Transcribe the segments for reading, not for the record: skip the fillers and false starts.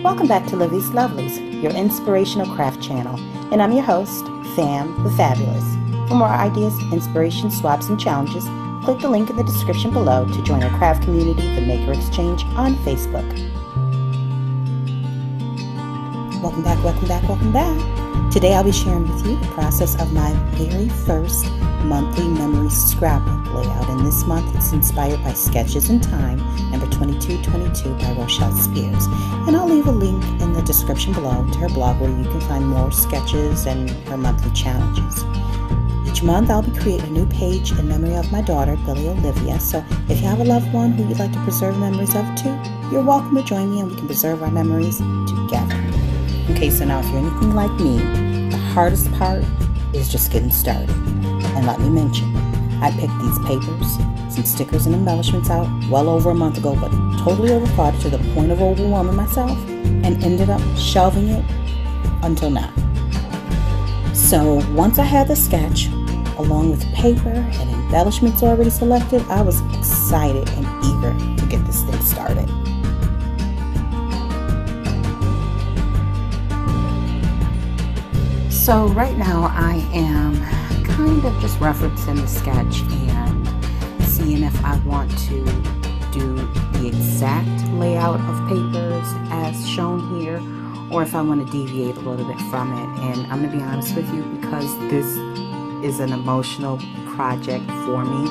Welcome back to Livie's Lovelies, your inspirational craft channel, and I'm your host, Fam the Fabulous. For more ideas, inspiration, swaps, and challenges, click the link in the description below to join our craft community, the Maker Exchange, on Facebook. Welcome back, welcome back, welcome back. Today I'll be sharing with you the process of my very first monthly memory scrapbook layout, and this month it's inspired by Sketches in Time, number 2222 by Rochelle Spears. And I'll leave a link in the description below to her blog where you can find more sketches and her monthly challenges. Each month I'll be creating a new page in memory of my daughter, Billy Olivia, so if you have a loved one who you'd like to preserve memories of too, you're welcome to join me and we can preserve our memories together. Okay, so now if you're anything like me, the hardest part is just getting started. And let me mention, I picked these papers, some stickers and embellishments out well over a month ago, but totally overthought it to the point of overwhelming myself and ended up shelving it until now. So once I had the sketch, along with the paper and embellishments already selected, I was excited and eager to get this thing started. So right now I am kind of just referencing the sketch and seeing if I want to do the exact layout of papers as shown here, or if I want to deviate a little bit from it. And I'm going to be honest with you, because this is an emotional project for me,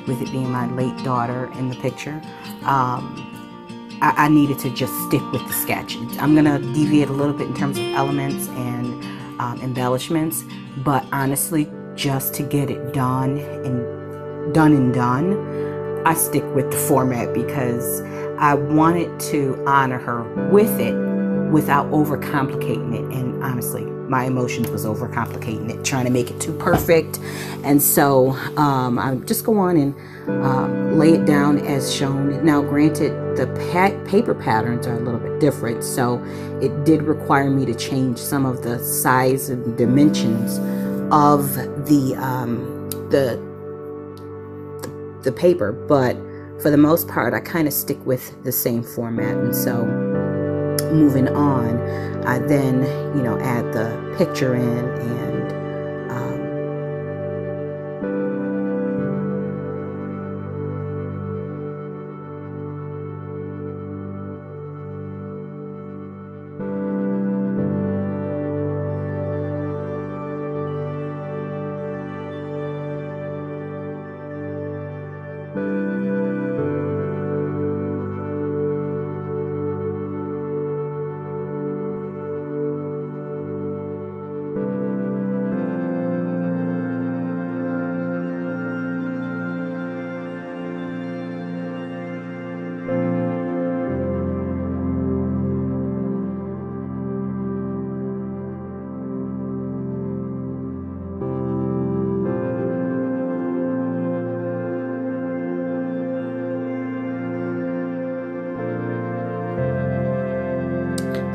with it being my late daughter in the picture, I needed to just stick with the sketch. I'm going to deviate a little bit in terms of elements and embellishments, but honestly, just to get it done, I stick with the format because I wanted to honor her with it without overcomplicating it. And honestly, my emotions was overcomplicating it, trying to make it too perfect. And so I just go on and lay it down as shown. Now granted, the paper patterns are a little bit different, so it did require me to change some of the size and dimensions of the paper, but for the most part I kind of stick with the same format. And so moving on, I then add the picture in and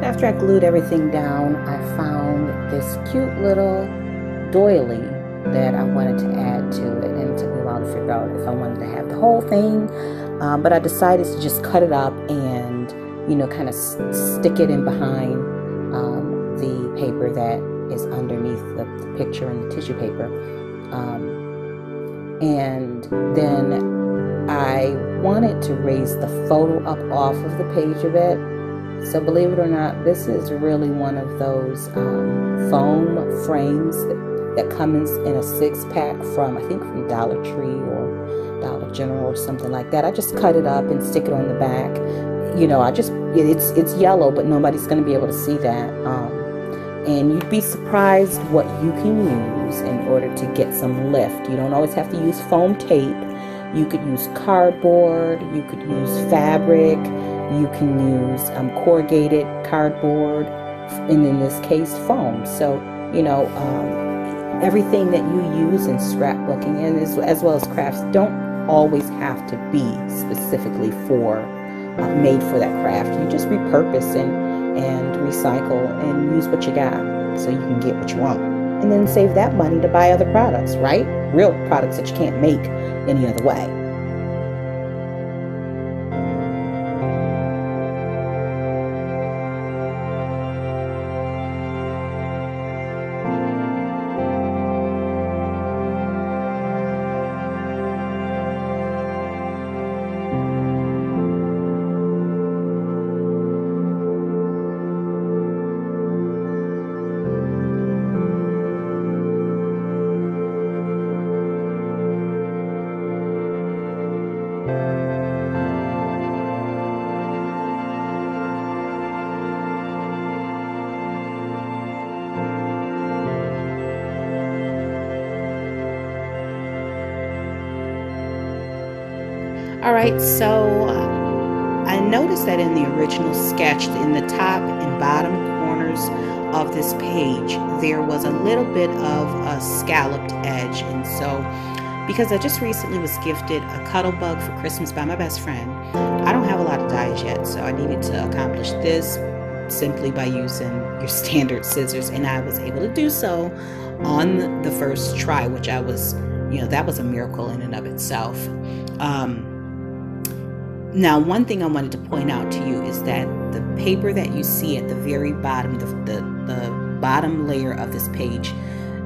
after I glued everything down, I found this cute little doily that I wanted to add to it, and it took me a while to figure out if I wanted to have the whole thing, but I decided to just cut it up and kind of stick it in behind the paper that is underneath the picture and the tissue paper, and then I wanted to raise the photo up off of the page a bit. So believe it or not, this is really one of those foam frames that comes in a 6-pack from, I think, from Dollar Tree or Dollar General or something like that. I just cut it up and stick it on the back. It's yellow, but nobody's going to be able to see that. And you'd be surprised what you can use in order to get some lift. You don't always have to use foam tape. You could use cardboard, you could use fabric, you can use corrugated cardboard, and in this case foam. So everything that you use in scrapbooking and as well as crafts don't always have to be specifically made for that craft. You just repurpose and recycle and use what you got so you can get what you want, and then save that money to buy other products, right? Real products that you can't make any other way. All right, so I noticed that in the original sketch, in the top and bottom corners of this page, there was a little bit of a scalloped edge. And so, because I just recently was gifted a cuddle bug for Christmas by my best friend, I don't have a lot of dies yet, so I needed to accomplish this simply by using your standard scissors, and I was able to do so on the first try, which I was, that was a miracle in and of itself. Now, one thing I wanted to point out to you is that the paper that you see at the very bottom, the bottom layer of this page,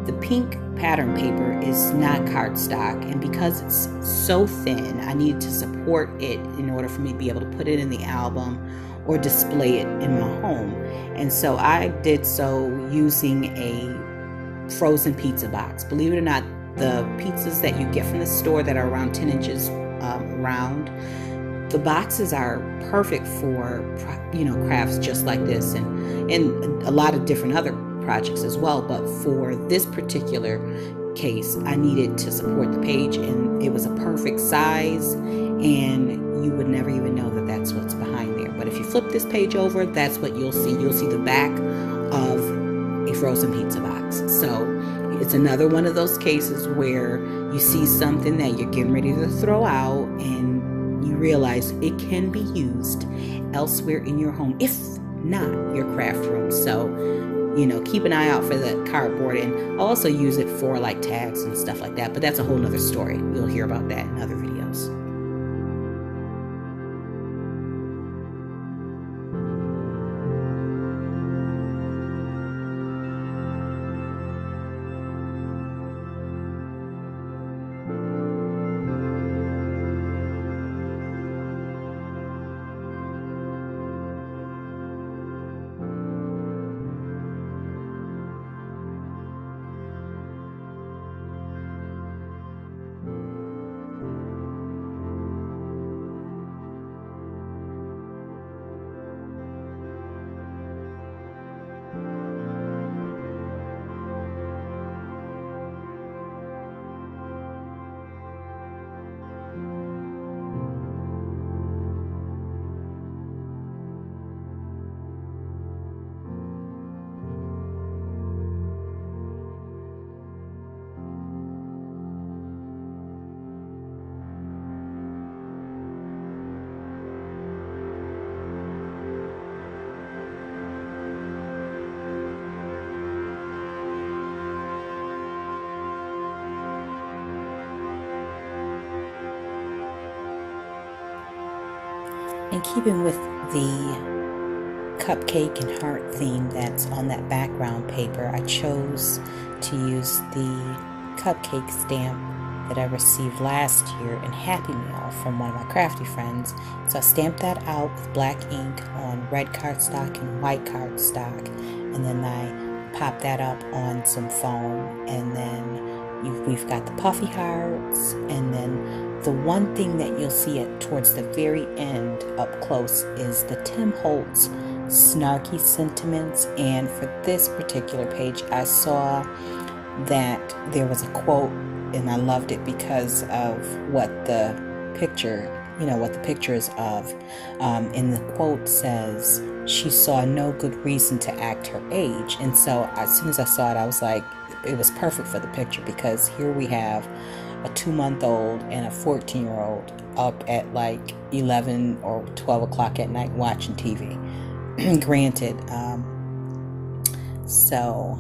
the pink pattern paper is not cardstock, and because it's so thin, I needed to support it in order for me to be able to put it in the album or display it in my home. And so I did so using a frozen pizza box. Believe it or not, the pizzas that you get from the store that are around 10 inches round, the boxes are perfect for, crafts just like this, and a lot of different other projects as well. But for this particular case, I needed to support the page, and it was a perfect size, and you would never even know that that's what's behind there. But if you flip this page over, that's what you'll see. You'll see the back of a frozen pizza box. So it's another one of those cases where you see something that you're getting ready to throw out, and you realize it can be used elsewhere in your home, if not your craft room. So, keep an eye out for the cardboard, and I'll also use it for like tags and stuff like that, but that's a whole nother story. You'll hear about that in other videos. In keeping with the cupcake and heart theme that's on that background paper, I chose to use the cupcake stamp that I received last year in Happy Meal from one of my crafty friends. So I stamped that out with black ink on red cardstock and white cardstock, and then I popped that up on some foam, and then we've got the puffy hearts, and then the one thing that you'll see towards the very end up close is the Tim Holtz snarky sentiments. And for this particular page, I saw that there was a quote, and I loved it because of what the picture, what the picture is of. And the quote says, "She saw no good reason to act her age." And so as soon as I saw it, I was like, it was perfect for the picture, because here we have a 2-month-old and a 14-year-old up at like 11 or 12 o'clock at night watching TV. Granted, so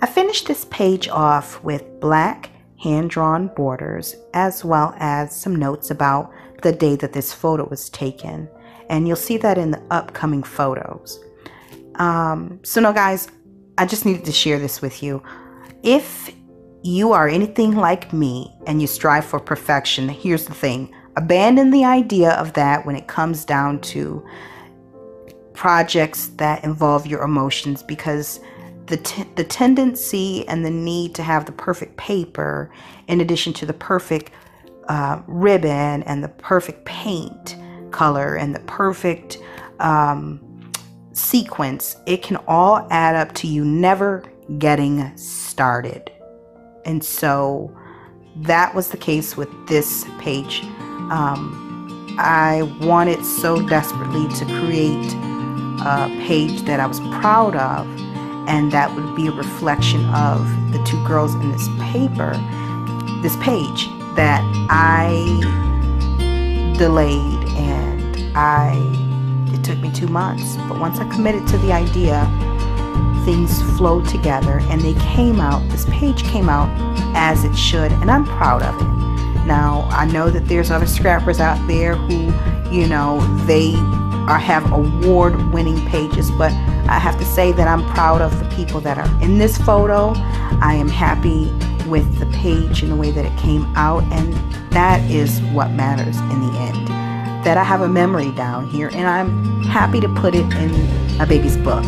I finished this page off with black hand-drawn borders, as well as some notes about the day that this photo was taken. And you'll see that in the upcoming photos. So now guys, I just needed to share this with you. If you are anything like me and you strive for perfection, here's the thing. Abandon the idea of that when it comes down to projects that involve your emotions, because the tendency and the need to have the perfect paper in addition to the perfect ribbon and the perfect paint color and the perfect sequence, it can all add up to you never getting started. And so that was the case with this page. I wanted so desperately to create a page that I was proud of, and that would be a reflection of the two girls in this page that I delayed, and it took me 2 months. But once I committed to the idea, things flowed together and they came out. This page came out as it should, and I'm proud of it. Now, I know that there's other scrappers out there who, you know, they have award-winning pages, but I have to say that I'm proud of the people that are in this photo. I am happy with the page and the way that it came out, and that is what matters in the end. That I have a memory down here, and I'm happy to put it in my baby's book.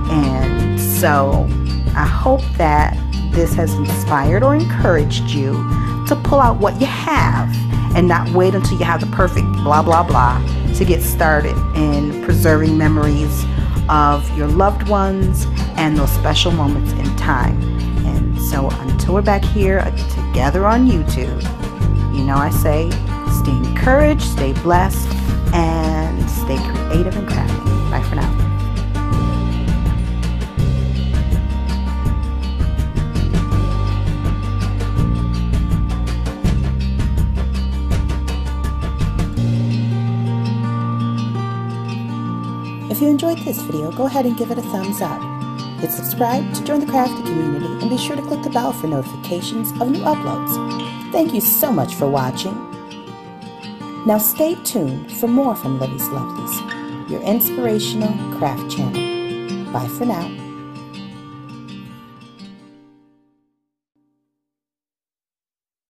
And so I hope that this has inspired or encouraged you to pull out what you have and not wait until you have the perfect blah blah blah to get started in preserving memories of your loved ones and those special moments in time. And so until we're back here together on YouTube, you know, I say stay encouraged, stay blessed, and stay creative and crafty. Bye for now. If you enjoyed this video, go ahead and give it a thumbs up. Hit subscribe to join the crafty community, and be sure to click the bell for notifications of new uploads. Thank you so much for watching. Now stay tuned for more from Livy's Lovelies, your inspirational craft channel. Bye for now.